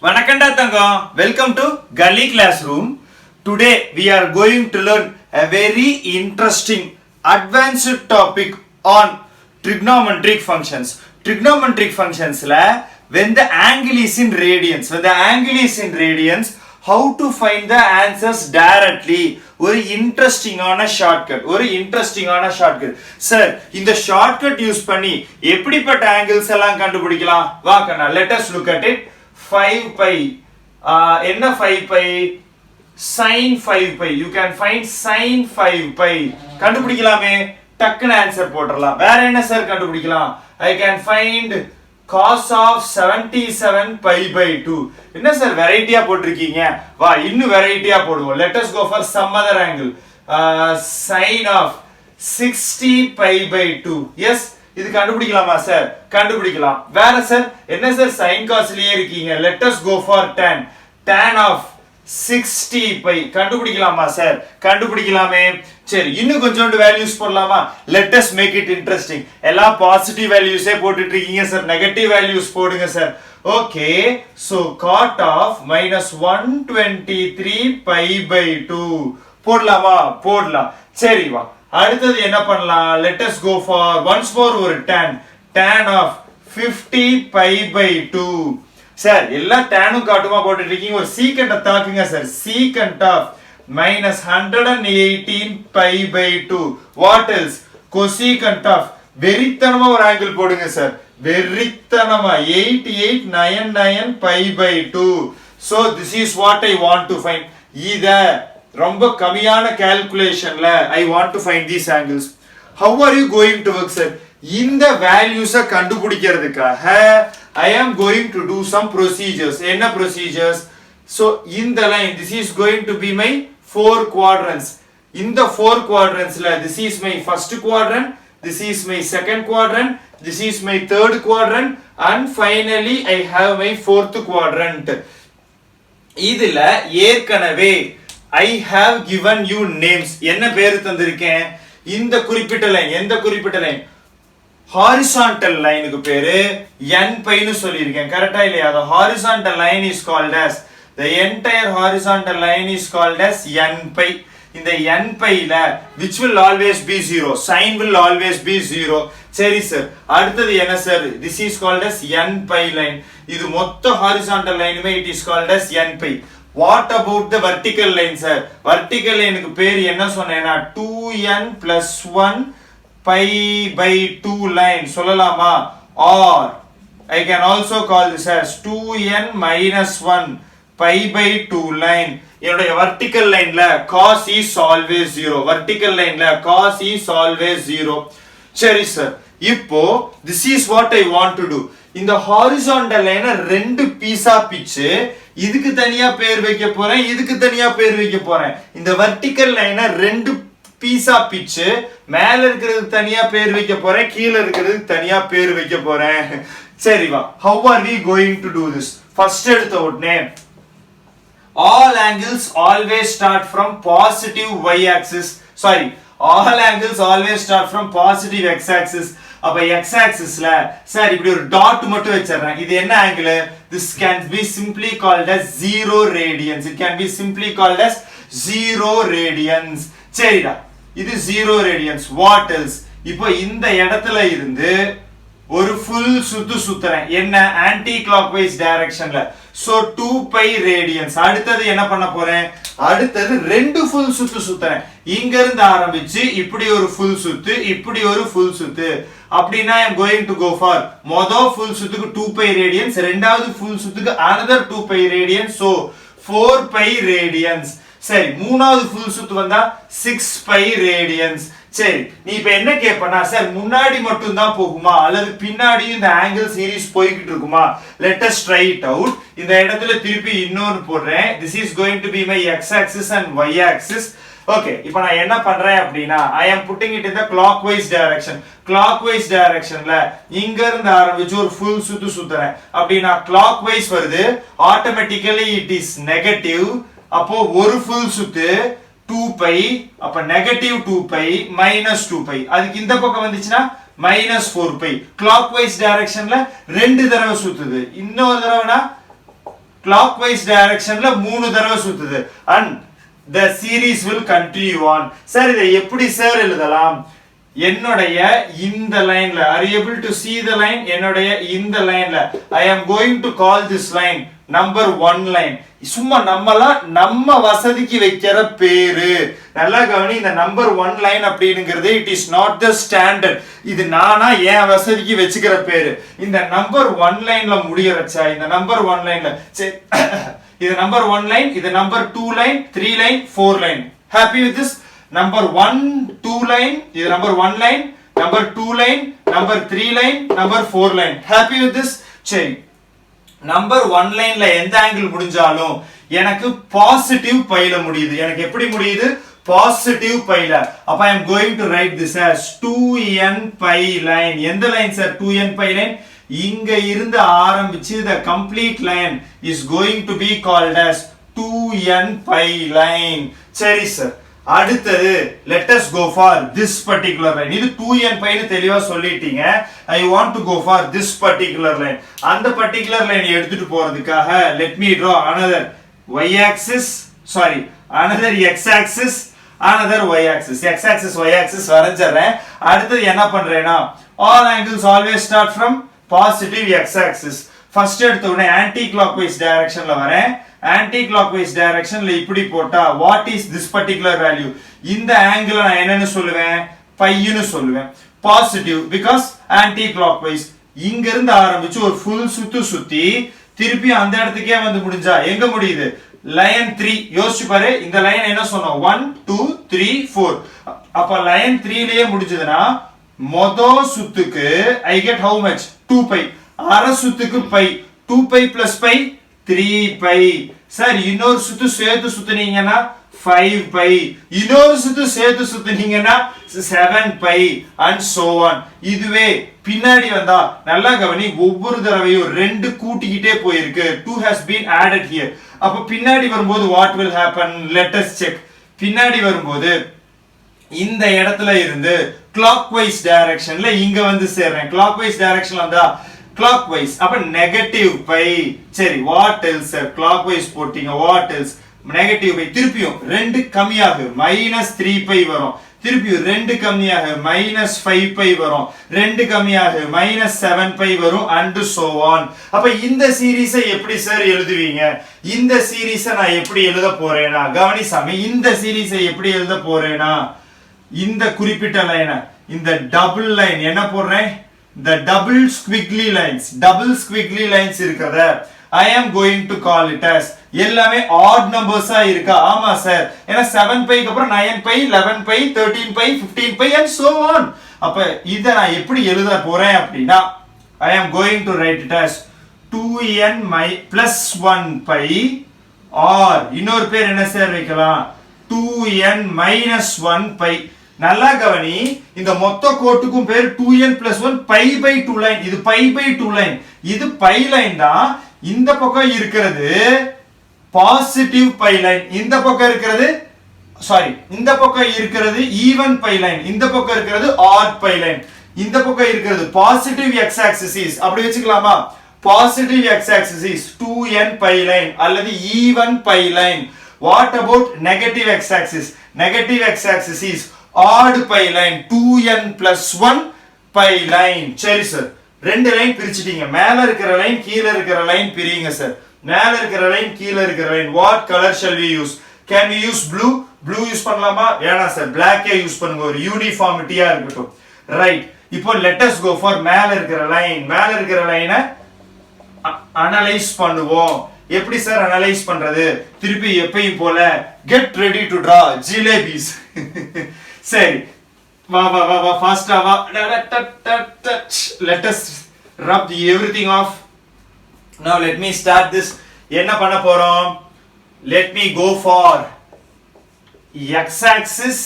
Vanakanda Tangam, welcome to Gully Classroom. Today we are going to learn a very interesting advanced topic on trigonometric functions. Trigonometric functions la when the angle is in radians, how to find the answers directly. ஒரு இன்ட்ரெஸ்டிங்கான shortcut sir. இந்த shortcut use பண்ணி எப்படிப்பட்ட angles எல்லாம் கண்டுபிடிக்கலாம் வாக்கண்ணா. let us look at it. 5 pi என்ன 5 pi sin 5 pi. you can find sin 5 pi கண்டுபிடிக்கலாமே. டக்குன்னு answer போட்டுறலாம். வேற என்ன சார் கண்டுபிடிக்கலாம்? I can find cos of 77 pi by 2. என்ன சார் வெரைட்டியா போட்டிருக்கீங்க? வா இன்னும் வெரைட்டியா போடுவோம். let us go for some other angle. sin of 60 pi by 2. yes, இது கண்டுபிடிக்கலாமா சார்? கண்டுபிடிக்கலாம். வேற சார் என்ன சார் sin cosலயே இருக்கீங்க? let us go for tan of 60 pi கண்டுபிடிக்கலாமா சார்? கண்டுபிடிக்கலாமே. சரி இன்னும் கொஞ்சோண்டு வேல்யூஸ் போடலாமா? let us make it interesting. எல்லா பாசிட்டிவ் வேல்யூஸே போட்டுட்டு இருக்கீங்க சார். நெகட்டிவ் வேல்யூஸ் போடுங்க sir. Okay, so cot of -123 pi by 2 போடலாமா? போடலாம். சரி வா அடுத்தது என்ன பண்ணலாம்? let us go for once more ஒரு tan of 50 pi by 2. Sir எல்லா டேனும் காட்டுமா போட்டுட்டு இருக்கீங்க. ஒரு சீக்கண்ட தாக்குங்க sir. Secant of -118 pi by 2. What else? Cosecant of வெரித்தனமா ஒரு ஆங்கிள் போடுங்க சார். வெரித்தனமா 8899 pi by 2. so this is what I want to find. இத ரொம்ப கம்மியான கால்குலேஷன்ல I want to find these angles. how are you going to work sir? இந்த வேல்யூஸை கண்டுபிடிக்கிறதுக்காக I am going to do some procedures. என்ன procedures? so இந்த line this is going to be my 4 quadrants. இந்த 4 quadrantsல this is my first quadrant, this is my second quadrant, this is my third quadrant and finally I have my fourth quadrant. இதுல ஏற்கனவே I have given you names. என்ன பேரு தந்திருக்கேன்? இந்த குறிப்பிட்ட line எந்த குறிப்பிட்ட line? horizontal line க்கு பேரு n pi னு சொல்லிருக்கேன். கரெக்ட்டா இல்லையா? the horizontal line is called as the entire horizontal line is called as n pi. இந்த n pi ல which will always be 0, sin will always be 0. சரி சார் அடுத்தது என்ன sir? this is called as n pi line. இது மொத்த horizontal லைனுமே it is called as n pi. what about the vertical line sir? vertical line க்கு பேர் என்ன சொன்னேனா 2n plus 1 pi by 2 line சொல்லலாமா? or I can also call this as 2n minus 1 pi by 2 line. என்னுடைய vertical lineல cos is always 0. vertical lineல cos is always 0. சரி sir இப்போ this is what I want to do. இந்த horizontal line ரெண்டு பீஸா பிச்சு இதுக்கு தனியா பேர் வைக்க போறேன், இதுக்கு தனியா பேர் வைக்க போறேன். இந்த vertical line ரெண்டு பீஸா பிச்சு மேல இருக்கிறது தனியா பேர் வைக்க போறேன், கீழ இருக்கிறது தனியா பேர் வைக்க போறேன். சரி வா how are we going to do this? first எடுத்த உடனே all angles always start from positive y axis. sorry, all angles always start from positive x axis. அப்ப x axisல சார் இப்படி ஒரு டாட் மட்டும் வெச்சறேன். இது என்ன angle? this can be simply called as 0 radians. it can be simply called as 0 radians. சரிடா இது 0 radians. what else? இப்போ இந்த இடத்துல இருந்து ஒரு full சுத்துறேன். என்ன? anti clockwise directionல. so 2 pi radians. அடுத்தது என்ன பண்ண போறேன்? அடுத்தது ரெண்டு full சுத்துறேன். இங்க இருந்து ஆரம்பிச்சு இப்படி ஒரு full சுத்து, இப்படி ஒரு full சுத்து. அப்படினா I am going to go for மொத full சுத்துக்கு 2 pi radians, ரெண்டாவது full சுத்துக்கு another 2 pi radians. so 4 pi radians. சரி மூணாவது full சுத்து வந்தா 6 pi radians. சரி நீ இப்ப என்ன கேப்பனா சார் முன்னாடி மட்டும் தான் போகுமா அல்லது பின்னாடியும் இந்த ஆங்கிள் சீரிஸ் போயிட்டு இருக்குமா? let us try it out. இந்த இடத்துல திருப்பி இன்னொரு போடுறேன். this is going to be my x axis and y axis. okay இப்போ நான் என்ன பண்றேன் அப்படினா I am putting it in the clockwise direction. clockwise directionல இங்க இருந்து ஆரம்பிச்சு ஒரு full சுத்துறேன். அப்படினா clockwise வருது, automatically it is negative. அப்போ ஒரு full சுத்து 2 pi, அப்ப negative 2 pi minus 2 pi. அதுக்கு இந்த பக்கம் வந்துச்சுனா minus 4 pi. clockwise directionல ரெண்டு தடவை சுத்துது. இன்னொரு தடவைனா clockwise directionல 3 தடவை சுத்துது and the series will continue on. Sir இதை எப்படி சார் எழுதலாம்? என்னுடைய இந்த லைன்ல are you able to see the line? என்னுடைய இந்த லைன்ல I am going to call this line number 1 line. சும்மா நம்ம வசதிக்கு வைக்கிற பேரு. நல்லா கவனி, இந்த நம்பர் 1 லைன் அப்படிங்கிறது it is not the standard. இது நானா என் வசதிக்கு வச்சுக்கிற பேரு. இந்த நம்பர் 1 லைன்ல முடிய வச்சா இந்த நம்பர் 1 லைன்ல இது நம்பர் 1 லைன், இது number 2 line, 3 line, 4 line. Happy with this? Number 1 2 line, இது number 1 line, number 2 line, number 3 line, number 4 line. Happy with this? சரி, நம்பர் 1 லைன்ல எந்த ஆங்கிள் முடிஞ்சாலும் எனக்கு பாசிட்டிவ் பைல முடியுது. எனக்கு எப்படி முடியுது? பாசிட்டிவ் பைல. அப்ப I am going to write this as 2n pi line. எந்த line sir 2n pi line? இங்க இருந்து ஆரம்பிச்சு the complete line is going to be called as 2n pi line. சரி சார், அடுத்தது let us go for this particular line. இது 2n pi னு தெளிவா சொல்லிட்டீங்க. I want to go for this particular line. அந்த particular line எடுத்துட்டு போறதுக்காக let me draw another y axis, sorry, another x axis, another y axis. x axis y axis வரைஞ்சறேன். அடுத்து என்ன பண்றேனா all angles always start from positive x axis. First எடுத்த உடனே anti clockwise டைரக்ஷன்ல வரேன். Anti clockwise டைரக்ஷன்ல இப்படி போட்டா what is this particular value? இந்த ஆங்கிள் நான் என்னன்னு சொல்லுவேன்? பைன்னு சொல்லுவேன். Positive because anti clockwise. இங்க இருந்து ஆரம்பிச்சு ஒரு ஃபுல் சுத்தி திருப்பி அந்த இடத்துக்கே வந்து முடிஞ்சா எங்க முடியுது? லைன் 3. யோசிச்சு பாரு, இந்த லைன் என்ன சொன்னோம்? 1 2 3 4. அப்ப லைன் 3 லயே முடிஞ்சதுன்னா மொத சுத்துக்கு I get how much? 2 pi. அரை சுத்துக்கு pi. 2 pi plus pi 3 pi. Sir இன்னொரு சுத்து சேர்த்து சுத்துனீங்கன்னா 5 pi. இன்னொரு சுத்து சேர்த்து சுத்துனீங்கன்னா 7 pi and so on. இதுவே பின்னாடி வந்தா நல்லா கவனி, ஒவ்வொரு தடவையும் 2 கூட்டிக்கிட்டே போயிருக்கு. 2 has been added here. அப்ப பின்னாடி வரும்போது what will happen? Let us check. பின்னாடி வரும்போது இந்த இடத்துல இருந்து clockwise directionல இங்க வந்து சேர்றேன். clockwise directionல வந்தா clockwise அப்ப நெகட்டிவ் பை. சரி, what else sir? clockwise போட்டீங்க, what else? Negative pi. திருப்பியும் 2 கம்மியாகும் -3 பை வரும். திருப்பியும் 2 கம்மியாக -5 பை வரும். 2 கம்மியாக -7 பை வரும் and so on. அப்ப இந்த சீரிஸை எப்படி சார் எழுதுவீங்க? இந்த சீரிஸை நான் எப்படி எழுத போறேனா கவனி சாமி, இந்த சீரிஸை எப்படி எழுத போறேனா இந்த குறிப்பிட்ட லைனை, இந்த டபுள் லைன் என்ன போடுறேன்? the double squiggly lines இருக்கத I am going to call it as எல்லாமே odd numbers ஆ இருக்கா? ஆமா சார், ஏன்னா 7 pi க்கு அப்புறம் 9 pi 11 pi 13 pi 15 pi and so on. அப்ப இத நான் எப்படி எழுத போறேன் அப்படினா I am going to write it as 2n plus 1 pi or இன்னொரு பேர் என்ன சார் வைக்கலாம்? 2n minus 1 pi. நல்லா கவனி, இந்த மொத்த கோட்டுக்கும் பேர் 2n plus 1 pi by 2 line. இது pi by 2 லைன், இது pi லைன் தான். இந்த பக்கம் இருக்கிறது பாசிட்டிவ் pi லைன், இந்த பக்கம் இருக்கிறது சாரி இந்த பக்கம் இருக்கிறது ஈவன் pi லைன், இந்த பக்கம் இருக்கிறது ஆட் pi லைன். இந்த பக்கம் இருக்கிறது பாசிட்டிவ் x axis is அப்படி வெச்சுக்கலாமா? Positive x axis is 2n pi line அல்லது even pi line. What about negative x axis? Negative x axis is odd pi line 2n plus 1 pi line. சரி sir, ரெண்டு line பிரிச்சிட்டீங்க. மேல இருக்கிற line கீழ இருக்கிற line பிரியுங்க sir. மேல இருக்கிற line கீழ இருக்கிற line. what color shall we use? Can we use blue? blue use பண்ணலாமா? வேணாம் சார், black ஏ யூஸ் பண்ணுங்க, ஒரு யூனிஃபார்மிட்டியா இருக்கட்டும். ரைட், இப்போ let us go for மேல இருக்கிற லைன். மேல இருக்கிற லைனை அனலைஸ் பண்ணுவோம். எப்படி சார் அனலைஸ் பண்றது? திருப்பி எப்பயும் போல get ready to draw ஜிலேபிஸ். சரி, வா வா வா வா ஃபாஸ்டா வா. let us rub everything off. now let me start this. என்ன பண்ண போறோம்? let me go for x axis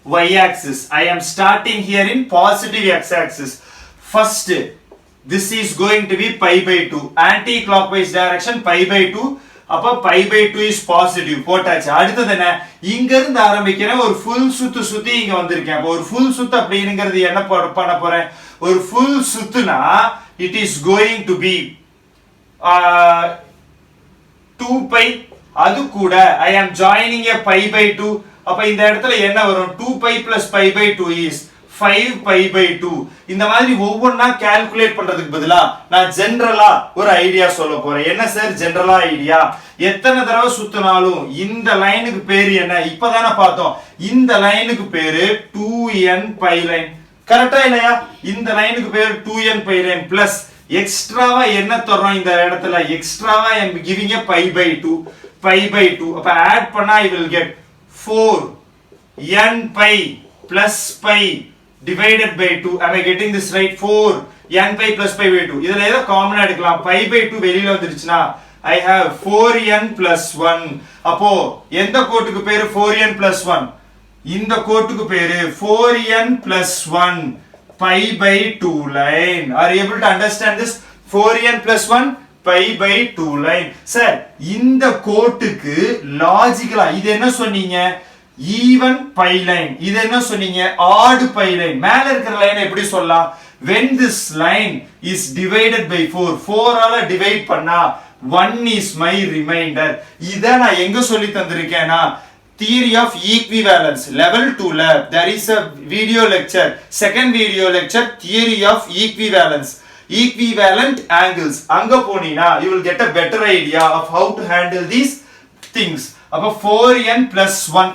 y axis. I am starting here in positive x axis. first this is going to be pi by 2, anti clockwise direction pi by 2. அப்ப pi by 2 is positive போட்டாச்சு. அடுத்து என்ன? இங்க இருந்து ஆரம்பிக்கிறேன், ஒரு full சுத்தி இங்க வந்திருக்கேன். அப்ப ஒரு full சுத்து அப்படிங்கிறது என்ன பண்ண போறேன்? ஒரு full சுத்துனா it is going to be 2 pi அது கூட I am joining a pi by 2 அப்ப இந்த இடத்துல என்ன வரும் 2 pi plus pi by 2 is 5 pi by 2 இந்த மாதிரி ஒவ்வொண்ணா கால்குலேட் பண்றதுக்கு பதிலா நான் ஜெனரலா ஒரு ஐடியா சொல்ல போறேன் என்ன சார் ஜெனரலா ஐடியா எத்தனை தடவை சுத்தினாலும் இந்த லைனுக்கு பேரு என்ன இப்பதானே பார்த்தோம் இந்த லைனுக்கு பேரு 2n pi லைன் கரெக்டா இல்லையா இந்த லைனுக்கு பேரு 2n pi லைன் பிளஸ் எக்ஸ்ட்ராவா என்ன தரோம் இந்த இடத்துல எக்ஸ்ட்ராவா I am giving a pi by 2 அப்ப ஆட் பண்ணா I will get 4 n pi plus pi divided by 2 am I getting this right 4 n pi plus pi by 2 இதுல ஏதோ காமனா எடுக்கலாம் pi by 2 வெளியில வந்துருச்சுனா I have 4n plus 1 அப்போ எந்த கோட்டுக்கு பேரு 4n plus 1 இந்த கோட்டுக்கு பேரு 4n plus 1 pi by 2 line are you able to understand this 4n plus 1 pi by 2 line sir இந்த கோட்டுக்கு லாஜிக்கலா இது என்ன சொன்னீங்க even pi line இது என்ன சொன்னீங்க odd pi line மேல இருக்கிற லைனை எப்படி சொல்லலாம் when this line is divided by 4 ஆல டிவைட் பண்ணா 1 is my remainder இத நான் எங்க சொல்லி தந்திருக்கேனா theory of equivalence level 2 ல there is a video lecture second video lecture theory of equivalence equivalent angles அங்க போனீனா you will get a better idea of how to handle these things அப்ப 4n plus 1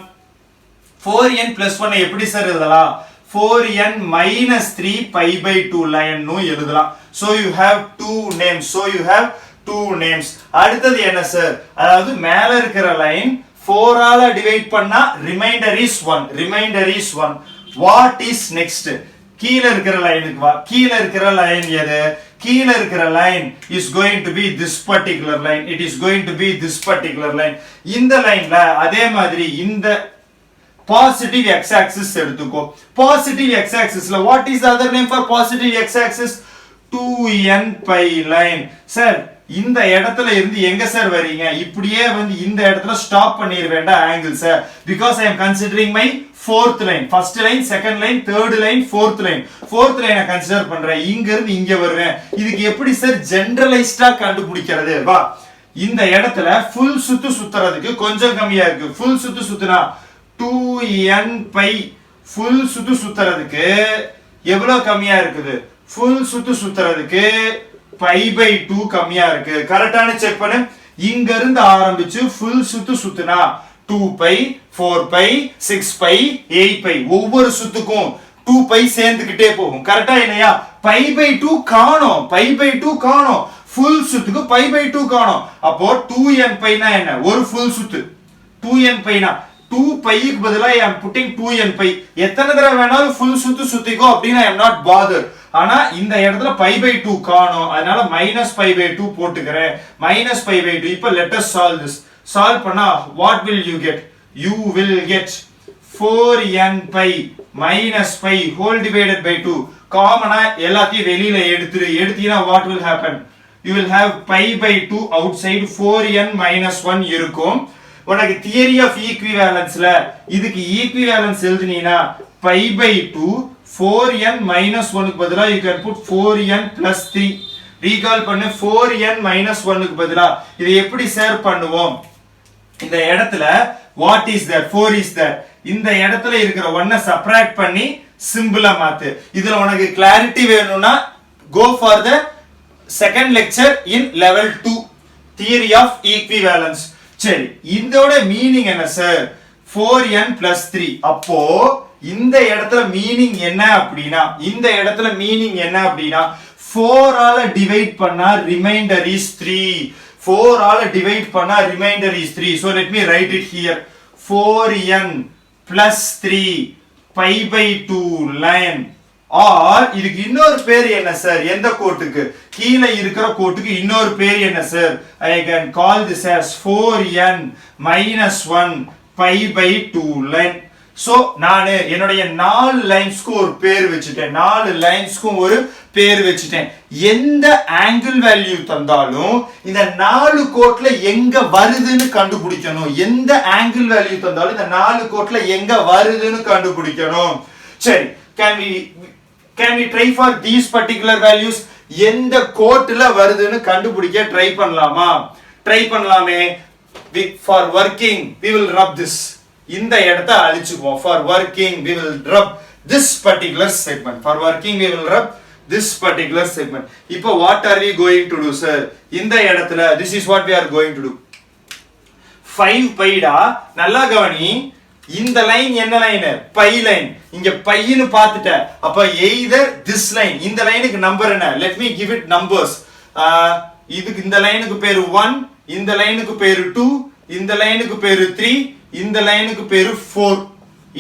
4n plus 1 எப்படி sir எழுதலாம் 4n minus 3 pi by 2 line நு எழுதலாம் so you have two names அடுத்தது என்ன sir அதாவது மேல இருக்கிற லைன் 4 ஆல டிவைட் பண்ணா remainder is 1 what is next கீழ இருக்கிற லைனுக்கு வா கீழ இருக்கிற லைன் எது கீழ இருக்கிற line is going to be this particular line it is going to be this particular line இந்த லைன்ல அதே மாதிரி இந்த positive x axis எடுத்துக்கோ positive x axis ல what is the other name for positive x axis 2n pi line sir இந்த இடத்துல இருந்து எங்க சார் வரீங்க இப்படியே வந்து இந்த இடத்துல ஸ்டாப் பண்ணிர வேண்டாம் angle sir because I am considering my fourth line first line second line third line fourth line consider பண்றேன் இங்க இருந்து இங்க வருவேன் இதுக்கு எப்படி சார் ஜெனரலைஸ்டா கண்டுபிடிக்கிறது வா இந்த இடத்துல full சுத்துறதுக்கு கொஞ்சம் கம்மியா இருக்கு full சுத்துனா 2n pi full சுத்துறதுக்கு எவ்வளவு கம்மியா இருக்குது full சுத்துறதுக்கு pi by 2 கம்மியா இருக்கு கரெக்ட்டானு செக் பண்ணு இங்க இருந்து ஆரம்பிச்சு full சுத்துனா 2 pi 4 pi 6 pi 8 pi ஒவ்வொரு சுத்துக்கும் 2 pi சேர்ந்துக்கிட்டே போகும் கரெக்ட்டா இல்லையா pi by 2 காணோம் full சுத்துக்கு pi by 2 காணோம் அப்போ 2n pi னா என்ன ஒரு full சுத்து 2n pi னா 2 pi க்கு பதிலா I am putting 2n pi எத்தனை தடவை வேணாலும் full சுத்திக்கோ அப்படினா I am not bothered ஆனா இந்த இடத்துல pi by 2 காணோம் அதனால minus pi by 2 போட்டுக்கறேன் minus pi by 2 இப்போ let us solve this solve பண்ணா what will you get you will get 4n pi minus pi whole divided by 2 காமனா எல்லாத்தையும் வெளியில எடுத்தீனா what will happen you will have pi by 2 outside 4n minus 1 இருக்கும் உனக்கு theory of equivalenceல இதுக்கு equivalence எழுதுனீனா pi by 2 4n minus 1 க்கு பதிலா you can put 4n plus 3 recall பண்ணு 4n minus 1 க்கு பதிலா இது எப்படி சேர் பண்ணுவோம் இந்த இடத்துல what is there 4 is there இந்த இடத்துல இருக்கிற 1 சப்ட்ராக்ட் பண்ணி சிம்பிளா மாத்து இதுல உனக்கு clarity வேணும்னா go for the second lecture in level 2 theory of equivalence சரி இதோட மீனிங் என்ன சார் 4n plus 3 அப்போ இந்த இடத்துல மீனிங் என்ன அப்படினா 4 ஆல டிவைட் பண்ணா ரிமைண்டர் இஸ் 3 4 ஆல டிவைட் பண்ணா reminder is 3 so let me write it here 4n plus 3 pi by 2 line or இதுக்கு இன்னொரு பேர் என்ன சார் எந்த கோட்டுக்கு கீழ இருக்கிற கோட்டுக்கு இன்னொரு பேர் என்ன sir I can call this as 4n minus 1 pi by 2 line so நான் என்னுடைய 4 லைன்ஸ்க்கு ஒரு பேர் வச்சிட்டேன் 4 லைன்ஸ்க்கு ஒரு பேர் வச்சிட்டேன் எந்த ஆங்கிள் வேல்யூ தந்தாலும் இந்த 4 கோட்ல எங்க வருதுன்னு கண்டுபிடிக்கணும் எந்த ஆங்கிள் வேல்யூ தந்தாலும் இந்த 4 கோட்ல எங்க வருதுன்னு கண்டுபிடிக்கணும் சரி can we try for these particular values எந்த கோட்ல வருதுன்னு கண்டுபிடிக்க ட்ரை பண்ணலாமா ட்ரை பண்ணலாமே. For working we will rub this. இந்த இடத்தை அழிச்சுக்குவோம். For working we will rub this particular segment. For working we will rub this particular segment. இப்போ what are we going to do sir? இந்த இடத்துல this is what we are going to do. 5 பைடா, நல்லா கவனி. இந்த line என்ன line? By line. இங்க பைன்னு பார்த்துட்ட. அப்ப either this line, இந்த லைனுக்கு நம்பர் என்ன? Let me give it numbers. இதுக்கு இந்த லைனுக்கு பேரு 1, இந்த லைனுக்கு பேரு 2, இந்த லைனுக்கு பேரு 3, இந்த லைனுக்கு பேரு 4.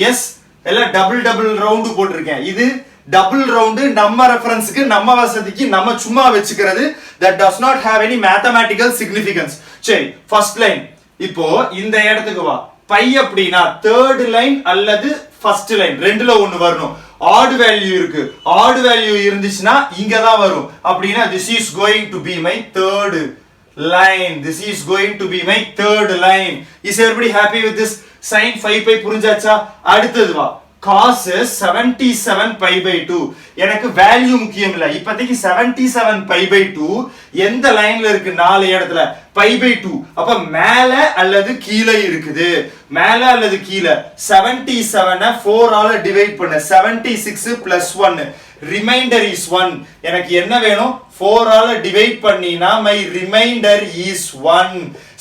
எஸ், எல்லாம் டபுள் ரவுண்டு போட்டிருக்கேன். இது டபுள் ரவுண்டு நம்ம ரெஃபரன்ஸ்க்கு, நம்ம வசதிக்கு நம்ம சும்மா வச்சுக்கிறது. that does not have any mathematical significance. சரி, ஃபர்ஸ்ட் லைன். இப்போ இந்த இடத்துக்கு வா. பை அப்படினா தேர்ட் லைன் அல்லது ஃபர்ஸ்ட் லைன் ரெண்டுல ஒன்னு வரணும். ஆட் வேல்யூ இருக்கு. ஆட் வேல்யூ இருந்துச்சுனா இங்க தான் வரும். அப்படினா this is going to be my third line. This is going to be my third line. Is everybody happy with this? Sin 5 pi புரிஞ்சாச்சா? அடுத்தது வா. cos 77 pi by 2. எனக்கு வேல்யூ முக்கியம் இல்ல. இப்போதைக்கு 77 pi by 2 எந்த லைன்ல இருக்கு? 4 இடத்துல pi by 2. அப்ப மேல அல்லது கீழே இருக்குது. மேல அல்லது கீழே. 77 4 ஆல டிவைட் பண்ண. 76 plus 1. Reminder is 1. எனக்கு என்ன வேணும்? 4 ஆல டிவைட் பண்ணினா my remainder is 1.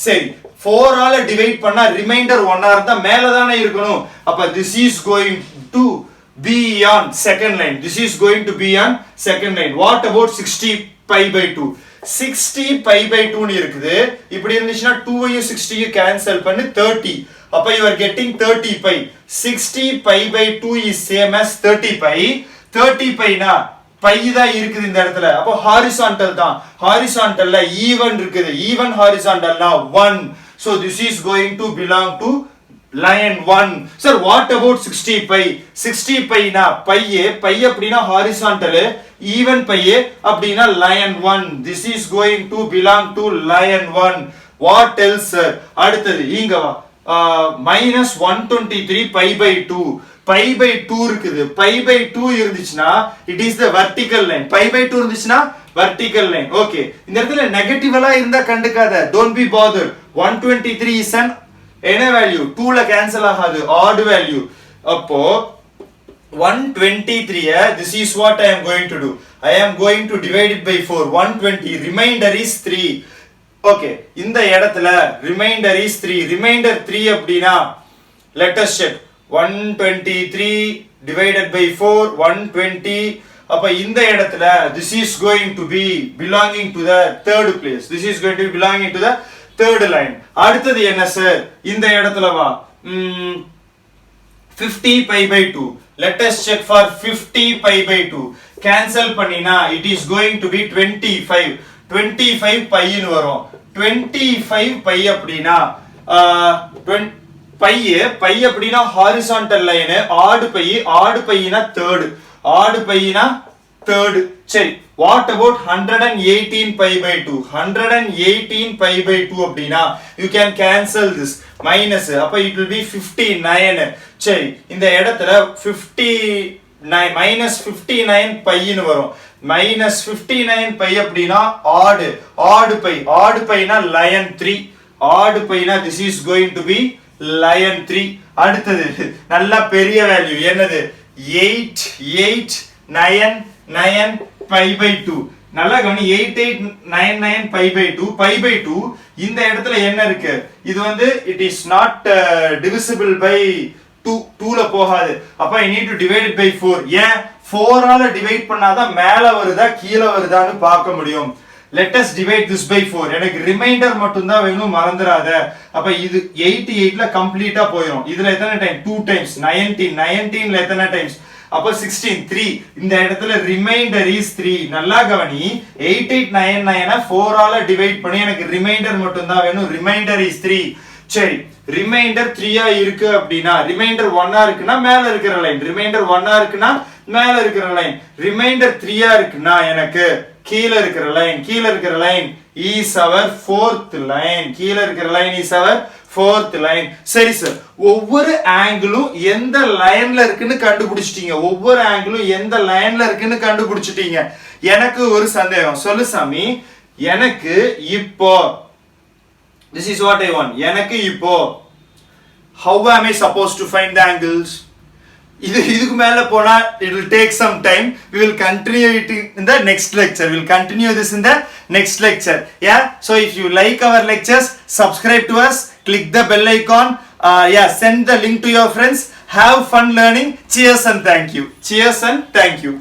சரி, 4 ஆல டிவைட் பண்ணா ரிமைண்டர் 1 ஆ இருந்தா மேல தானே இருக்கணும். அப்ப this is going to be on second line. This is going to be on second line. What about 60 pi by 2? 60 pi by 2 னு இருக்குது. இப்படி இருந்துச்சுனா 2 ஐயும் 60 ஐயும் கேன்சல் பண்ணி 30. அப்ப you are getting 30 pi. 60 pi by 2 is same as 30 pi. 30 pi னா by தான் இருக்குது இந்த இடத்துல. அப்ப ஹாரிசான்டல் தான். ஹாரிசான்டல்ல ஈவன் இருக்குது. Even ஹாரிசான்டல்னா 1. So this is going to belong to line 1. Sir, what about 60 pi? 60 pi na pi அப்படினா horizontal, even pi அப்படினா line 1. This is going to belong to line 1. What else sir? அடுத்தது இங்க வா. minus 123 pi by 2. pi by 2 இருக்குது. pi by 2 இருந்துச்சுனா it is the vertical line. pi by 2 இருந்துச்சுனா vertical line. Okay, இந்த இடத்துல negative எல்லாம் இருந்தா கண்டுக்காத. Don't be bothered. 123 is an என்ன வேல்யூ? 2 ல கேன்சல் ஆகாது. Add value. அப்போ 123 this is what I am going to do. I am going to divide it by 4. 120 remainder is 3. Okay, இந்த இடத்துல remainder is 3. remainder 3 அப்படினா let us check. 123 divided by 4 120. அப்ப இந்த இடத்துல this is going to be belonging to the third place. This is going to be belonging to the third line. அடுத்தது என்ன sir? இந்த இடத்துல வா. 50 pi by 2. Let us check for 50 pi by 2. cancel பண்ணினா it is going to be 25. 25 pi னு வரும். 25 pi அப்படினா pi அப்படினா horizontal line. odd pi னா third. odd pi னா third. சரி, what about 118 pi by 2? 118 pi by 2 அப்படினா you can cancel this minus. அப்ப it will be 59. சரி, இந்த இடத்துல 59 minus 59 pi னு வரும். minus 59 pi அப்படினா odd pi னா line 3. odd pi னா this is going to be line 3. அடுத்தது நல்ல பெரிய வேல்யூ என்னது? 8899 pi by 2. நல்லா கவனி. 8899 pi by 2. pi by 2 இந்த இடத்துல என்ன இருக்கு? இது வந்து it is not divisible by 2 ல போகாது. அப்ப I need to divide it by 4. ஏன்? 4 ஆல டிவைட் பண்ணாதான் மேல வருதா கீழ வருதான்னு பார்க்க முடியும். let us divide this by 4. எனக்கு ரிமைண்டர் மட்டும் தான் வேணும், மறந்துடாத. அப்ப இது 88 ல கம்ப்ளீட்டா போயிடும். இதுல எத்தனை டைம்? 2 டைம்ஸ். 19 ல எத்தனை டைம்ஸ்? அப்ப 16 3. இந்த இடத்துல ரிமைண்டர் is 3. நல்லா கவனி. 8899 4 ஆல டிவைட் பண்ணி எனக்கு ரிமைண்டர் மட்டும் தான் வேணும். Reminder is 3. சரி, ரிமைண்டர் 3 ஆ இருக்கு அப்படினா ரிமைண்டர் 1 ஆ இருக்குனா மேல இருக்கிற லைன். ரிமைண்டர் 1 ஆ இருக்குனா மேல இருக்கிற லைன். ரிமைண்டர் 3 ஆ இருக்குனா எனக்கு கீழ இருக்கிற line is our fourth line. கீழ இருக்கிற line is our fourth line. சரி சார், ஒவ்வொரு ஆங்கிளும் எந்த லைன்ல இருக்குன்னு கண்டுபிடிச்சிட்டீங்க. எனக்கு ஒரு சந்தேகம். சொல்லு சாமி. எனக்கு இப்போ This is what I want. எனக்கு இப்போ how am I supposed to find the angles? இதுக்கு மேல போனா it will take some time. We will continue it in the next lecture. We will continue this in the next lecture. Yeah. So if you like our lectures, subscribe to us. Click the bell icon. Send the link to your friends. Have fun learning. Cheers and thank you. Cheers and thank you.